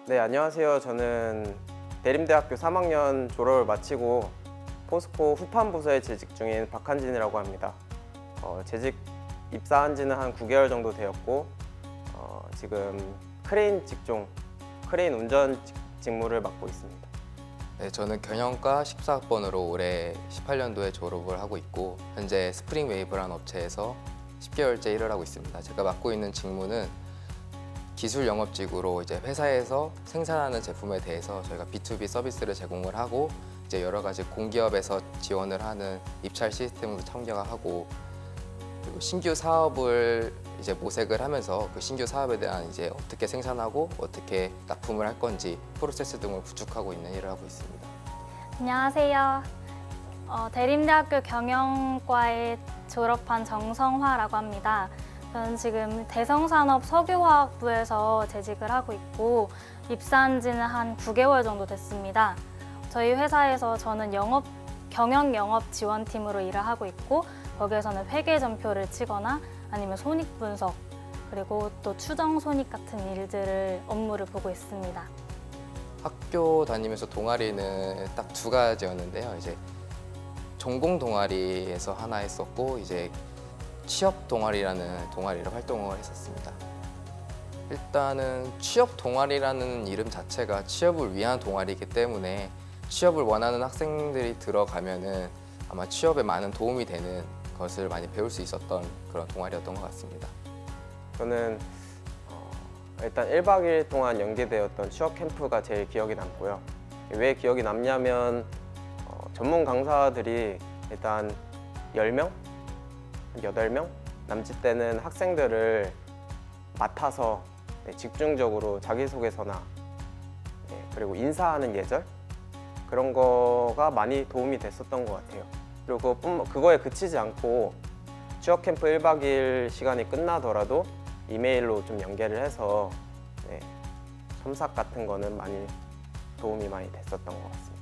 네, 안녕하세요. 저는 대림대학교 3학년 졸업을 마치고 포스코 후판부서에 재직 중인 박한진이라고 합니다. 재직 입사한 지는 한 9개월 정도 되었고 지금 크레인 직종, 크레인 운전 직무를 맡고 있습니다. 네, 저는 경영과 14학번으로 올해 18년도에 졸업을 하고 있고 현재 스프링웨이브라는 업체에서 10개월째 일을 하고 있습니다. 제가 맡고 있는 직무는 기술 영업직으로 이제 회사에서 생산하는 제품에 대해서 저희가 B2B 서비스를 제공을 하고 이제 여러 가지 공기업에서 지원을 하는 입찰 시스템도 참여하고 그리고 신규 사업을 이제 모색을 하면서 그 신규 사업에 대한 이제 어떻게 생산하고 어떻게 납품을 할 건지 프로세스 등을 구축하고 있는 일을 하고 있습니다. 안녕하세요. 대림대학교 경영과에 졸업한 정성화라고 합니다. 저는 지금 대성산업 석유화학부에서 재직을 하고 있고 입사한 지는 한 9개월 정도 됐습니다. 저희 회사에서 저는 경영 영업 지원팀으로 일을 하고 있고 거기에서는 회계 전표를 치거나 아니면 손익 분석 그리고 또 추정 손익 같은 일들을 업무를 보고 있습니다. 학교 다니면서 동아리는 딱 2가지였는데요. 이제 전공 동아리에서 하나 했었고 이제 취업 동아리라는 동아리를 활동을 했었습니다. 일단은 취업 동아리라는 이름 자체가 취업을 위한 동아리이기 때문에 취업을 원하는 학생들이 들어가면은 아마 취업에 많은 도움이 되는 것을 많이 배울 수 있었던 그런 동아리였던 것 같습니다. 저는 일단 1박 2일 동안 연계되었던 취업 캠프가 제일 기억에 남고요. 왜 기억이 남냐면 전문 강사들이 일단 10명? 8명? 남짓되는 학생들을 맡아서 집중적으로 자기소개서나 그리고 인사하는 예절? 그런 거가 많이 도움이 됐었던 것 같아요. 그리고 그거에 그치지 않고 취업 캠프 1박 2일 시간이 끝나더라도 이메일로 좀 연계를 해서 첨삭 같은 거는 도움이 많이 됐었던 것 같습니다.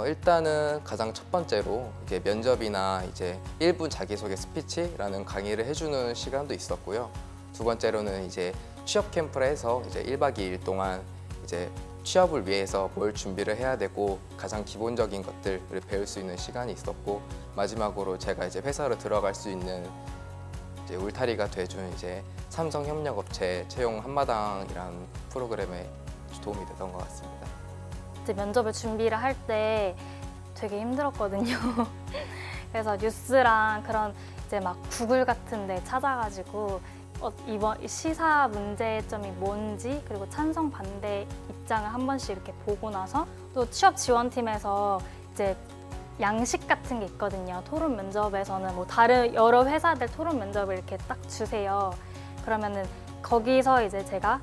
일단은 가장 첫 번째로 이제 면접이나 이제 1분 자기소개 스피치라는 강의를 해주는 시간도 있었고요. 두 번째로는 이제 취업 캠프를 해서 이제 1박 2일 동안 이제 취업을 위해서 뭘 준비를 해야 되고 가장 기본적인 것들을 배울 수 있는 시간이 있었고 마지막으로 제가 이제 회사로 들어갈 수 있는 이제 울타리가 돼준 이제 삼성협력업체 채용 한마당이라는 프로그램에 도움이 됐던 것 같습니다. 이제 면접을 준비를 할 때 되게 힘들었거든요. 그래서 뉴스랑 그런 이제 막 구글 같은 데 찾아가지고 이번 시사 문제점이 뭔지 그리고 찬성 반대 입장을 한 번씩 이렇게 보고 나서 또 취업 지원팀에서 이제 양식 같은 게 있거든요. 토론 면접에서는 뭐 다른 여러 회사들 토론 면접을 이렇게 딱 주세요. 그러면은 거기서 이제 제가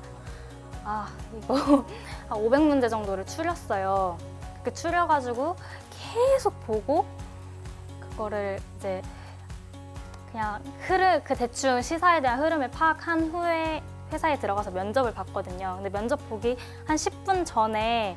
이거 500문제 정도를 추렸어요. 그 추려가지고 계속 보고 그거를 이제 그냥 그 대충 시사에 대한 흐름을 파악한 후에 회사에 들어가서 면접을 봤거든요. 근데 면접 보기 한 10분 전에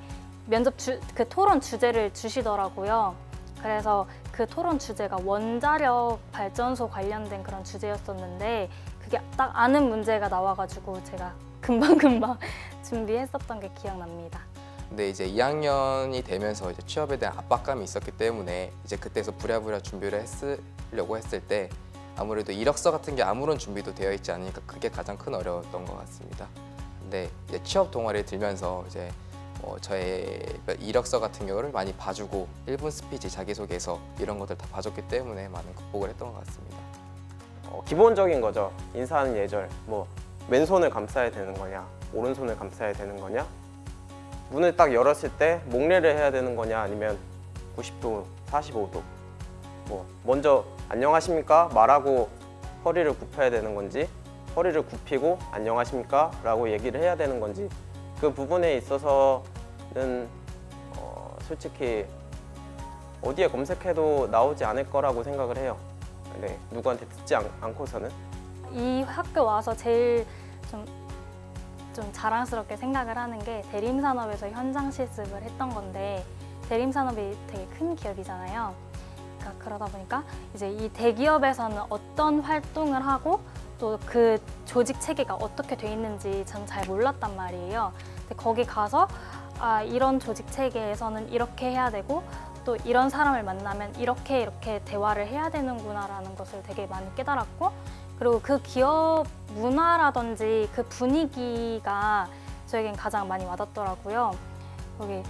그 토론 주제를 주시더라고요. 그래서 그 토론 주제가 원자력 발전소 관련된 그런 주제였었는데 그게 딱 아는 문제가 나와가지고 제가 금방금방 준비했었던 게 기억납니다. 근데 이제 2학년이 되면서 이제 취업에 대한 압박감이 있었기 때문에 이제 그때서 부랴부랴 준비를 했으려고 했을 때 아무래도 이력서 같은 게 아무런 준비도 되어 있지 않으니까 그게 가장 큰 어려웠던 것 같습니다. 근데 이제 취업 동아리에 들면서 이제 저의 이력서 같은 경우를 많이 봐주고 1분 스피치, 자기소개서 이런 것들 다 봐줬기 때문에 많은 극복을 했던 것 같습니다. 기본적인 거죠. 인사하는 예절, 뭐 왼손을 감싸야 되는 거냐, 오른손을 감싸야 되는 거냐, 문을 딱 열었을 때 목례를 해야 되는 거냐 아니면 90도, 45도 뭐 먼저 안녕하십니까 말하고 허리를 굽혀야 되는 건지 허리를 굽히고 안녕하십니까 라고 얘기를 해야 되는 건지 그 부분에 있어서는 솔직히 어디에 검색해도 나오지 않을 거라고 생각을 해요. 네, 누구한테 듣지 않고서는. 이 학교 와서 제일 좀 자랑스럽게 생각을 하는 게 대림산업에서 현장 실습을 했던 건데 대림산업이 되게 큰 기업이잖아요. 그러다 보니까 이제 이 대기업에서는 어떤 활동을 하고 또 그 조직 체계가 어떻게 돼 있는지 전 잘 몰랐단 말이에요. 근데 거기 가서 아, 이런 조직 체계에서는 이렇게 해야 되고 또 이런 사람을 만나면 이렇게 대화를 해야 되는구나라는 것을 되게 많이 깨달았고, 그리고 그 기업 문화라든지 그 분위기가 저에겐 가장 많이 와닿더라고요. 거기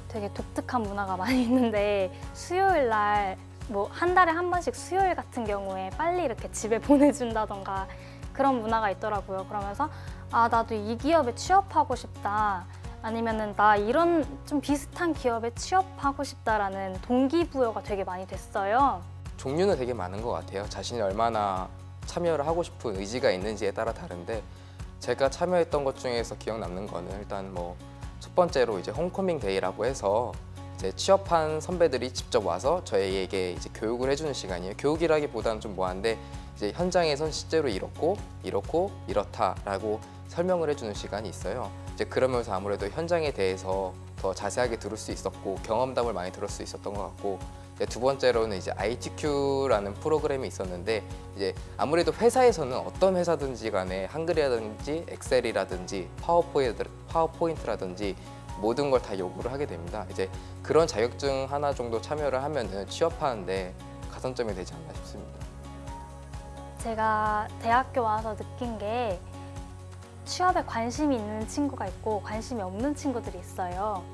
되게 독특한 문화가 많이 있는데 수요일 날 뭐 한 달에 한 번씩 수요일 같은 경우에 빨리 이렇게 집에 보내준다던가 그런 문화가 있더라고요. 그러면서 아, 나도 이 기업에 취업하고 싶다. 아니면은 나 이런 좀 비슷한 기업에 취업하고 싶다라는 동기부여가 되게 많이 됐어요. 종류는 되게 많은 것 같아요. 자신이 얼마나 참여를 하고 싶은 의지가 있는지에 따라 다른데, 제가 참여했던 것 중에서 기억 남는 거는 일단 뭐 첫 번째로 이제 홈커밍 데이라고 해서 이제 취업한 선배들이 직접 와서 저희에게 이제 교육을 해주는 시간이에요. 교육이라기보다는 좀 뭐한데 이제 현장에선 실제로 이렇고 이렇다라고 설명을 해주는 시간이 있어요. 이제 그러면서 아무래도 현장에 대해서 더 자세하게 들을 수 있었고 경험담을 많이 들을 수 있었던 것 같고, 이제 두 번째로는 이제 ITQ라는 프로그램이 있었는데, 이제 아무래도 회사에서는 어떤 회사든지 간에 한글이라든지 엑셀이라든지 파워포인트라든지 모든 걸 다 요구를 하게 됩니다. 이제 그런 자격증 하나 정도 참여를 하면은 취업하는데 가산점이 되지 않나 싶습니다. 제가 대학교 와서 느낀 게 취업에 관심이 있는 친구가 있고 관심이 없는 친구들이 있어요.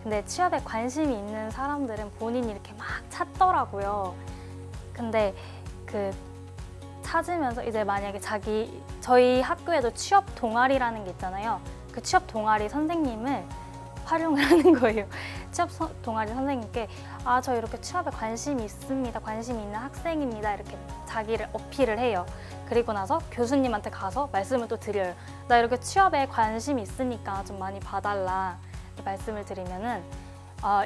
근데 취업에 관심이 있는 사람들은 본인이 이렇게 막 찾더라고요. 근데 그 찾으면서 이제 만약에 저희 학교에도 취업 동아리라는 게 있잖아요. 그 취업 동아리 선생님을 활용을 하는 거예요. 취업 동아리 선생님께 아, 저 이렇게 취업에 관심이 있습니다. 관심이 있는 학생입니다. 이렇게 자기를 어필을 해요. 그리고 나서 교수님한테 가서 말씀을 또 드려요. 나 이렇게 취업에 관심이 있으니까 좀 많이 봐달라. 이렇게 말씀을 드리면은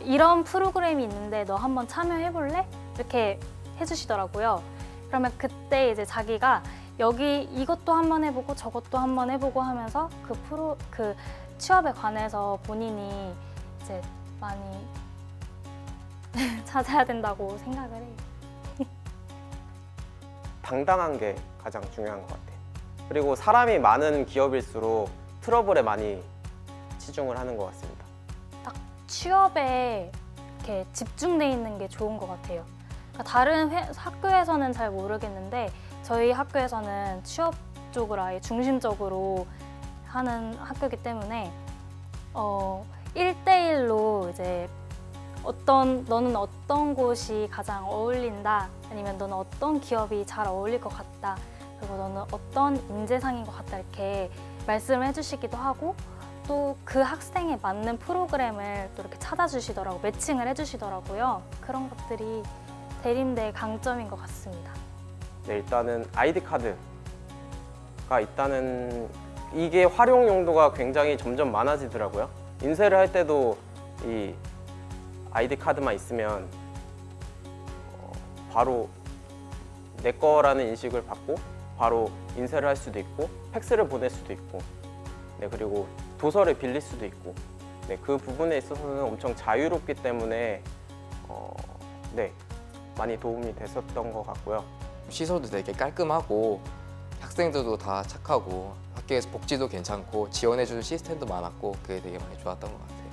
이런 프로그램이 있는데 너 한번 참여해볼래? 이렇게 해주시더라고요. 그러면 그때 이제 자기가 여기 이것도 한번 해보고 저것도 한번 해보고 하면서 그 취업에 관해서 본인이 이제 많이 찾아야 된다고 생각을 해요. 당당한 게 가장 중요한 것 같아요. 그리고 사람이 많은 기업일수록 트러블에 많이 치중을 하는 것 같습니다. 딱 취업에 이렇게 집중돼 있는 게 좋은 것 같아요. 그러니까 다른 학교에서는 잘 모르겠는데 저희 학교에서는 취업 쪽을 아예 중심적으로 하는 학교이기 때문에 1대1로 이제 너는 어떤 곳이 가장 어울린다, 아니면 너는 어떤 기업이 잘 어울릴 것 같다, 그리고 너는 어떤 인재상인 것 같다 이렇게 말씀을 해주시기도 하고, 또 그 학생에 맞는 프로그램을 또 이렇게 찾아주시더라고요. 매칭을 해주시더라고요. 그런 것들이 대림대의 강점인 것 같습니다. 네, 일단은 아이디 카드가 있다는 이게 활용 용도가 굉장히 점점 많아지더라고요. 인쇄를 할 때도 이 아이디 카드만 있으면 바로 내 거라는 인식을 받고 바로 인쇄를 할 수도 있고 팩스를 보낼 수도 있고, 네, 그리고 도서를 빌릴 수도 있고, 네, 그 부분에 있어서는 엄청 자유롭기 때문에 네, 많이 도움이 됐었던 것 같고요. 시설도 되게 깔끔하고 학생들도 다 착하고 학교에서 복지도 괜찮고 지원해주는 시스템도 많았고 그게 되게 많이 좋았던 것 같아요.